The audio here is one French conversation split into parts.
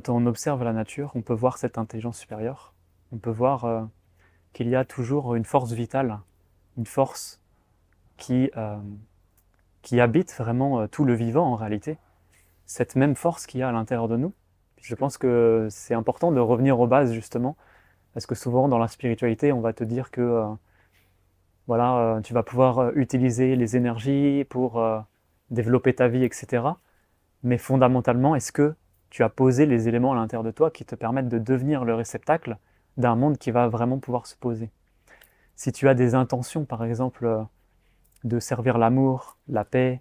Quand on observe la nature, on peut voir cette intelligence supérieure. On peut voir qu'il y a toujours une force vitale, une force qui habite vraiment tout le vivant en réalité. Cette même force qu'il y a à l'intérieur de nous. Je pense que c'est important de revenir aux bases justement, parce que souvent dans la spiritualité, on va te dire que tu vas pouvoir utiliser les énergies pour développer ta vie, etc. Mais fondamentalement, est-ce que tu as posé les éléments à l'intérieur de toi qui te permettent de devenir le réceptacle d'un monde qui va vraiment pouvoir se poser? Si tu as des intentions, par exemple, de servir l'amour, la paix,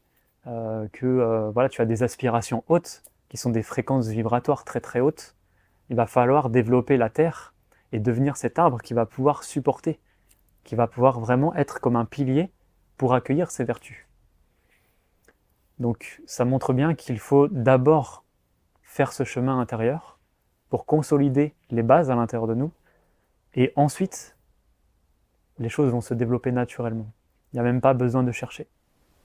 tu as des aspirations hautes, qui sont des fréquences vibratoires très très hautes, il va falloir développer la terre et devenir cet arbre qui va pouvoir supporter, qui va pouvoir vraiment être comme un pilier pour accueillir ces vertus. Donc ça montre bien qu'il faut d'abord faire ce chemin intérieur pour consolider les bases à l'intérieur de nous, et ensuite les choses vont se développer naturellement. Il n'y a même pas besoin de chercher.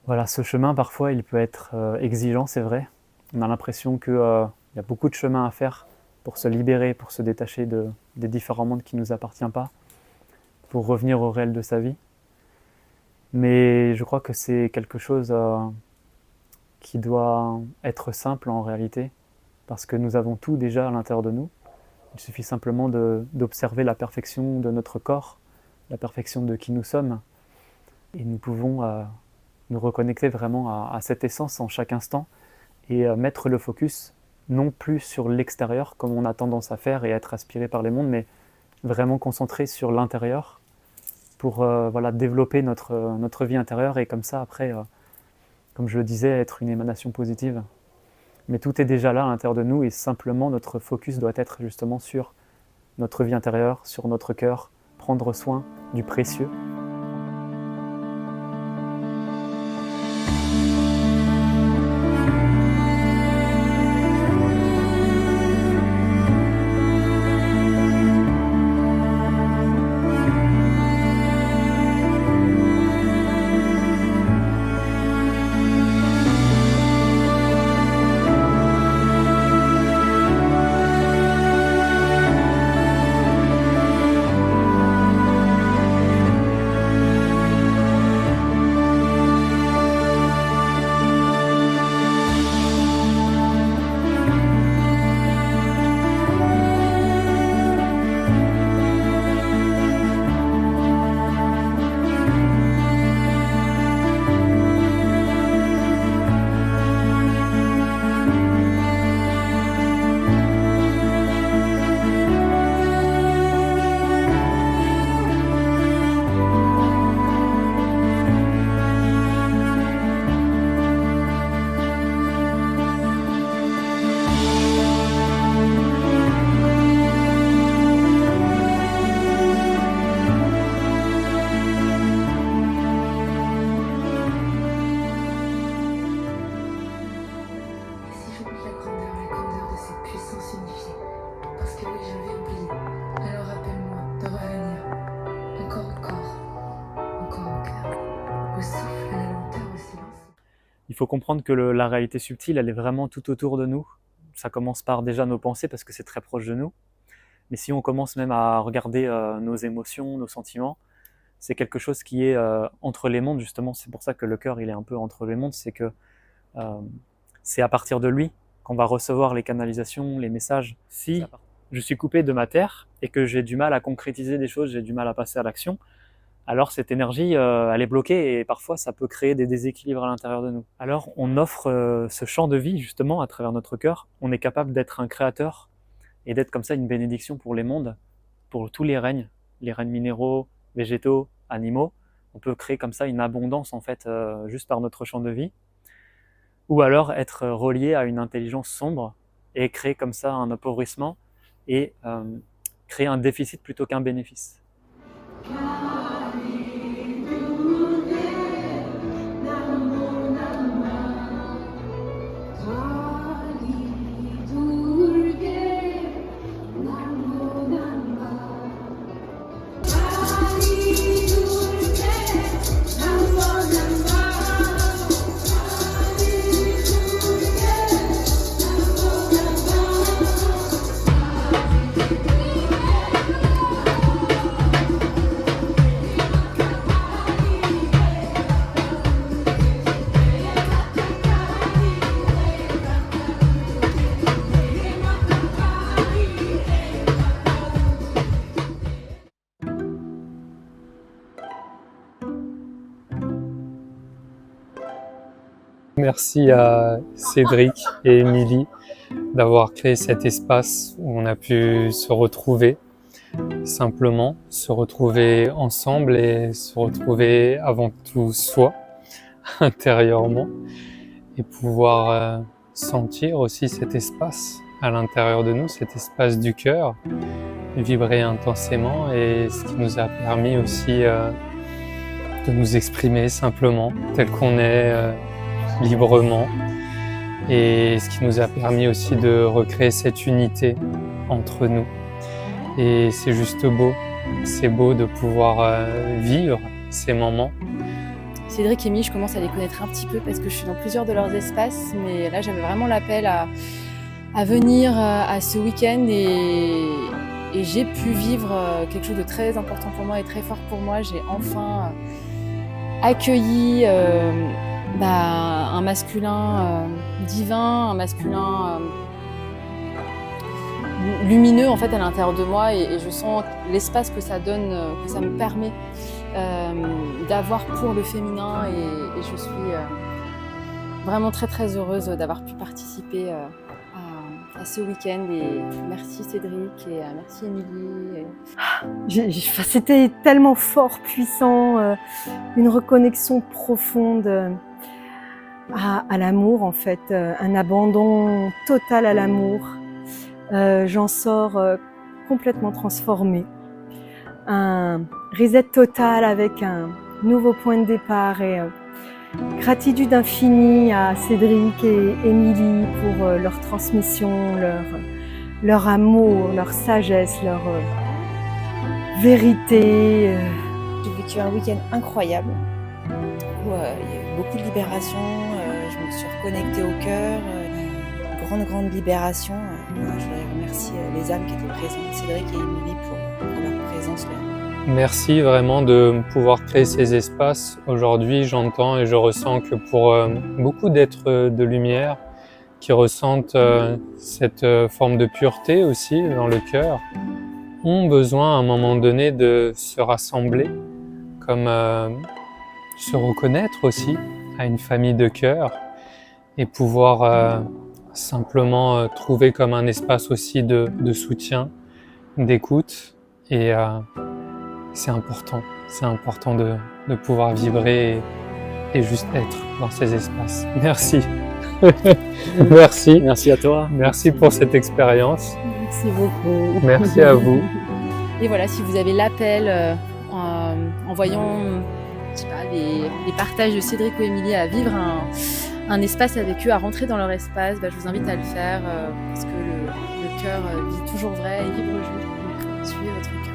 Voilà, ce chemin parfois il peut être exigeant, c'est vrai. On a l'impression qu'il y a beaucoup de chemin à faire pour se libérer, pour se détacher des différents mondes qui ne nous appartiennent pas, pour revenir au réel de sa vie. Mais je crois que c'est quelque chose qui doit être simple en réalité, parce que nous avons tout déjà à l'intérieur de nous. Il suffit simplement d'observer la perfection de notre corps, la perfection de qui nous sommes, et nous pouvons nous reconnecter vraiment à cette essence en chaque instant, et mettre le focus non plus sur l'extérieur comme on a tendance à faire et être aspiré par les mondes, mais vraiment concentré sur l'intérieur pour développer notre vie intérieure, et comme ça après, comme je le disais, être une émanation positive. Mais tout est déjà là à l'intérieur de nous, et simplement notre focus doit être justement sur notre vie intérieure, sur notre cœur, prendre soin du précieux. Il faut comprendre que la réalité subtile, elle est vraiment tout autour de nous. Ça commence par déjà nos pensées, parce que c'est très proche de nous. Mais si on commence même à regarder nos émotions, nos sentiments, c'est quelque chose qui est entre les mondes, justement. C'est pour ça que le cœur, il est un peu entre les mondes. C'est que c'est à partir de lui qu'on va recevoir les canalisations, les messages. Si je suis coupé de ma terre et que j'ai du mal à concrétiser des choses, j'ai du mal à passer à l'action, alors cette énergie, elle est bloquée, et parfois ça peut créer des déséquilibres à l'intérieur de nous. Alors on offre ce champ de vie justement à travers notre cœur. On est capable d'être un créateur et d'être comme ça une bénédiction pour les mondes, pour tous les règnes minéraux, végétaux, animaux. On peut créer comme ça une abondance en fait juste par notre champ de vie. Ou alors être relié à une intelligence sombre et créer comme ça un appauvrissement et créer un déficit plutôt qu'un bénéfice. Merci à Cédric et Émilie d'avoir créé cet espace où on a pu se retrouver, simplement se retrouver ensemble et se retrouver avant tout soi, intérieurement, et pouvoir sentir aussi cet espace à l'intérieur de nous, cet espace du cœur, vibrer intensément, et ce qui nous a permis aussi de nous exprimer simplement tel qu'on est, librement, et ce qui nous a permis aussi de recréer cette unité entre nous. Et c'est juste beau, c'est beau de pouvoir vivre ces moments. Cédric et Émilie, je commence à les connaître un petit peu parce que je suis dans plusieurs de leurs espaces, mais là j'avais vraiment l'appel à venir à ce week-end et j'ai pu vivre quelque chose de très important pour moi et très fort pour moi. J'ai enfin accueilli un masculin divin, un masculin lumineux en fait à l'intérieur de moi, et je sens l'espace que ça donne, que ça me permet d'avoir pour le féminin, et je suis vraiment très très heureuse d'avoir pu participer à ce week-end. Et merci Cédric et merci Émilie. C'était tellement fort, puissant, une reconnexion profonde à l'amour en fait, un abandon total à l'amour. J'en sors complètement transformée. Un reset total avec un nouveau point de départ, et gratitude infinie à Cédric et Émilie pour leur transmission, leur amour, leur sagesse, leur vérité. J'ai vécu un week-end incroyable où il y a eu beaucoup de libération, je me suis reconnectée au cœur, grande libération. Je voudrais remercier les âmes qui étaient présentes, Cédric et Émilie, pour leur présence là. Merci vraiment de pouvoir créer ces espaces. Aujourd'hui, j'entends et je ressens que pour beaucoup d'êtres de lumière qui ressentent cette forme de pureté aussi dans le cœur, ont besoin à un moment donné de se rassembler, comme se reconnaître aussi à une famille de cœur, et pouvoir simplement trouver comme un espace aussi de soutien, d'écoute, et c'est important de pouvoir vibrer et juste être dans ces espaces. Merci. Merci. Merci à toi. Merci pour cette expérience. Merci beaucoup. Merci à vous. Et voilà, si vous avez l'appel en voyant les partages de Cédric ou Émilie à vivre un espace avec eux, à rentrer dans leur espace, je vous invite à le faire parce que le cœur vit toujours vrai et vibre juste. Donc suivez votre cœur.